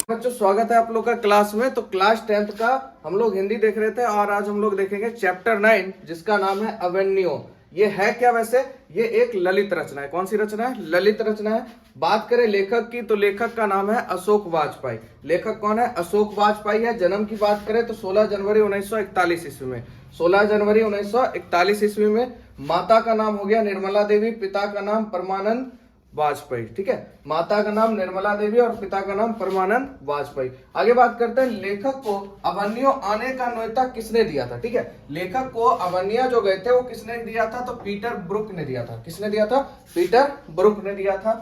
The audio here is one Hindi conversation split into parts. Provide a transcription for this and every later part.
बच्चों स्वागत है आप लोग का क्लास में। तो क्लास 10th का हम लोग हिंदी देख रहे थे और आज हम लोग देखेंगे चैप्टर 9 जिसका नाम है अवेन्यू। ये है क्या? वैसे ये एक ललित रचना है। कौन सी रचना है? ललित रचना है। बात करें लेखक की तो लेखक का नाम है अशोक वाजपेयी। लेखक कौन है? अशोक वाजपेयी है। जन्म की बात करें तो 16 जनवरी 1941 ईस्वी में। 16 जनवरी 1941 ईस्वी में। माता का नाम हो गया निर्मला देवी, पिता का नाम परमानंद वाजपेयी। ठीक है, माता का नाम निर्मला देवी और पिता का नाम परमानंद वाजपेयी। आगे बात करते हैं लेखक को अवेन्यू आने का न्योता किसने दिया था। ठीक है, लेखक को अवेन्यू जो गए थे वो किसने दिया था? तो पीटर ब्रुक ने दिया था। किसने दिया था? पीटर ब्रुक ने दिया था।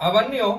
अवेन्यू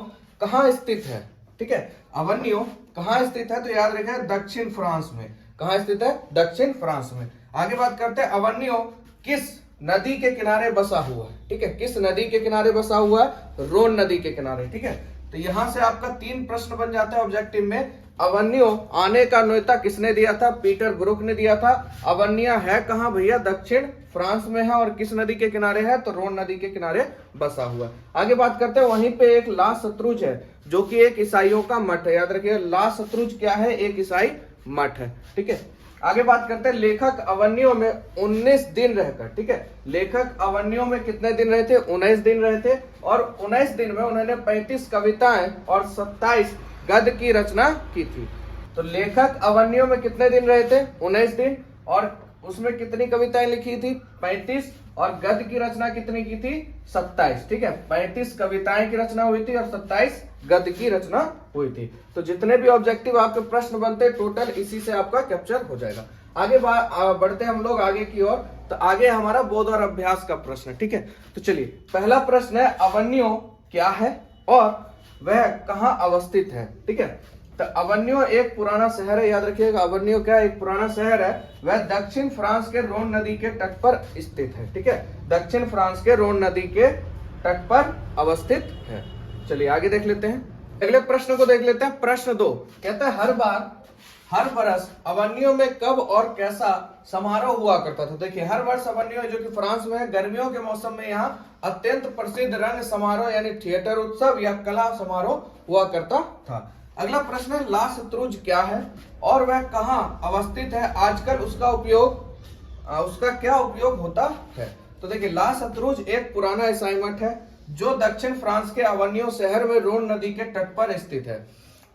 कहाँ स्थित है? ठीक है, अवेन्यू कहाँ स्थित है? तो याद रखें दक्षिण फ्रांस में। कहाँ स्थित है? दक्षिण फ्रांस में। आगे बात करते हैं अवेन्यू किस नदी के किनारे बसा हुआ है। ठीक है, किस नदी के किनारे बसा हुआ है? रोन नदी के किनारे। ठीक है, तो यहां से आपका 3 प्रश्न बन जाता है ऑब्जेक्टिव में। अवेन्यू आने का न्योता किसने दिया था? पीटर ब्रुक ने दिया था। अवेन्यू है कहां भैया? दक्षिण फ्रांस में है। और किस नदी के किनारे है? तो रोन नदी के किनारे बसा हुआ है। आगे बात करते हैं वहीं पे एक ला सत्रुज है जो कि एक ईसाइयों का मठ है। याद रखिए ला सत्रुज क्या है? एक ईसाई मठ है। ठीक है, आगे बात करते हैं लेखक अवेन्यू में 19 दिन रहकर। ठीक है, लेखक अवेन्यू में कितने दिन रहे थे? 19 दिन रहे थे। और 19 दिन में उन्होंने 35 कविताएं और 27 गद्य की रचना की थी। तो लेखक अवेन्यू में कितने दिन रहे थे? 19 दिन। और उसमें कितनी कविताएं लिखी थी? 35। और गद्य की रचना कितनी की थी? 27। ठीक है, 35 कविताएं की रचना हुई थी और 27 गद्य की रचना हुई थी। तो जितने भी ऑब्जेक्टिव आपके प्रश्न बनते टोटल इसी से आपका कैप्चर हो जाएगा। आगे बढ़ते हम लोग आगे की ओर। तो आगे हमारा बोध और अभ्यास का प्रश्न। ठीक है, तो चलिए पहला प्रश्न है अवेन्यू क्या है और वह कहाँ अवस्थित है। ठीक है, तो अवेन्यू एक पुराना शहर है। याद रखिएगा अवेन्यू क्या? एक पुराना शहर है। वह दक्षिण फ्रांस के रोन नदी के तट पर स्थित है। ठीक है, दक्षिण फ्रांस के रोन नदी के तट पर अवस्थित है। चलिए आगे देख लेते हैं। अगले प्रश्न को देख लेते हैं। प्रश्न 2 कहता है हर बरस अवेन्यू में कब और कैसा समारोह हुआ करता था। देखिए हर वर्ष अवेन्यू जो कि फ्रांस में है, गर्मियों के मौसम में यहाँ अत्यंत प्रसिद्ध रंग समारोह यानी थिएटर उत्सव या कला समारोह हुआ करता था। अगला प्रश्न है ला सत्रुज क्या है और वह कहाँ अवस्थित है? आजकल उसका क्या उपयोग होता है? तो देखिए ला सत्रुज एक पुराना ईसाई मठ है जो दक्षिण फ्रांस के अवेन्यू शहर में रोन नदी के तट पर स्थित है।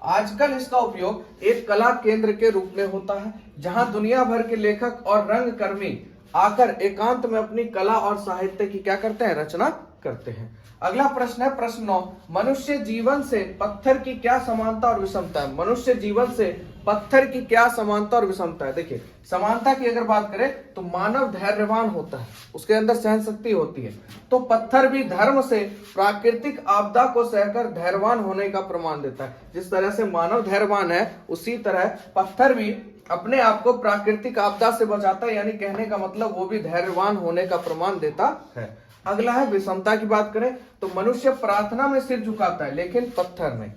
आजकल इसका उपयोग एक कला केंद्र के रूप में होता है जहां दुनिया भर के लेखक और रंगकर्मी आकर एकांत में अपनी कला और साहित्य की क्या करते हैं? रचना करते हैं। अगला प्रश्न है प्रश्न 9 मनुष्य जीवन से पत्थर की क्या समानता और विषमता है? मनुष्य जीवन से पत्थर की क्या समानता और विषमता है? देखिए समानता की अगर बात करें तो मानव धैर्यवान होता है, उसके अंदर सहन शक्ति होती है। तो पत्थर भी धर्म से प्राकृतिक आपदा को सहकर धैर्यवान होने का प्रमाण देता है। जिस तरह से मानव धैर्यवान है उसी तरह पत्थर भी अपने आप को प्राकृतिक आपदा से बचाता है, यानी कहने का मतलब वो भी धैर्यवान होने का प्रमाण देता है। अगला है विषमता की बात करें तो मनुष्य प्रार्थना में सिर झुकाता है लेकिन पत्थर नहीं।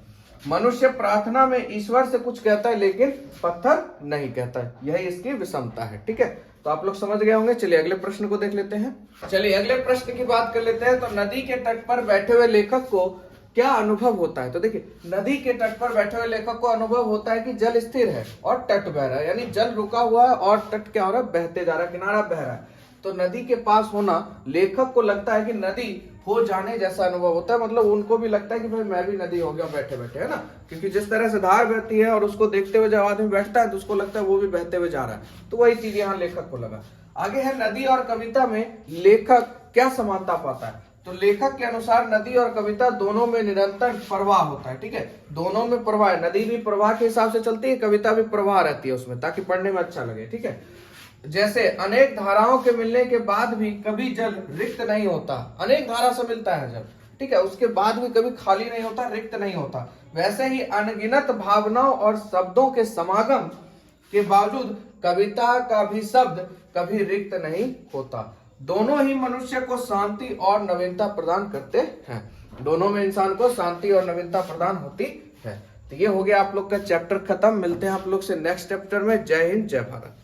मनुष्य प्रार्थना में ईश्वर से कुछ कहता है लेकिन पत्थर नहीं कहता है। यही इसकी विषमता है। ठीक है, तो आप लोग समझ गए होंगे। चलिए अगले प्रश्न को देख लेते हैं। चलिए अगले प्रश्न की बात कर लेते हैं। तो नदी के तट पर बैठे हुए लेखक को क्या अनुभव होता है? तो देखिए नदी के तट पर बैठे हुए लेखक को अनुभव होता है कि जल स्थिर है और तट बह रहा है, यानी जल रुका हुआ है और तट क्या हो रहा है? बहते जा रहा है, किनारा बह रहा है। तो नदी के पास होना लेखक को लगता है कि नदी हो जाने जैसा अनुभव होता है। मतलब उनको भी लगता है कि भाई मैं भी नदी हो गया बैठे बैठे, है ना? क्योंकि जिस तरह से धार बहती है और उसको देखते हुए जब आदमी बैठता है तो उसको लगता है वो भी बहते हुए जा रहा है। तो वही चीज यहाँ लेखक को लगा। आगे है नदी और कविता में लेखक क्या समानता पाता है? तो लेखक के अनुसार नदी और कविता दोनों में निरंतर प्रवाह होता है। ठीक है, दोनों में प्रवाह है। नदी भी प्रवाह के हिसाब से चलती है, कविता भी प्रवाह रहती है उसमें, ताकि पढ़ने में अच्छा लगे। ठीक है, जैसे अनेक धाराओं के मिलने के बाद भी कभी जल रिक्त नहीं होता। अनेक धारा से मिलता है जल, ठीक है, उसके बाद भी कभी खाली नहीं होता, रिक्त नहीं होता। वैसे ही अनगिनत भावनाओं और शब्दों के समागम के बावजूद कविता का भी शब्द कभी रिक्त नहीं होता। दोनों ही मनुष्य को शांति और नवीनता प्रदान करते हैं। दोनों में इंसान को शांति और नवीनता प्रदान होती है। तो ये हो गया आप लोग का चैप्टर खत्म। मिलते हैं आप लोग से नेक्स्ट चैप्टर में। जय हिंद, जय भारत।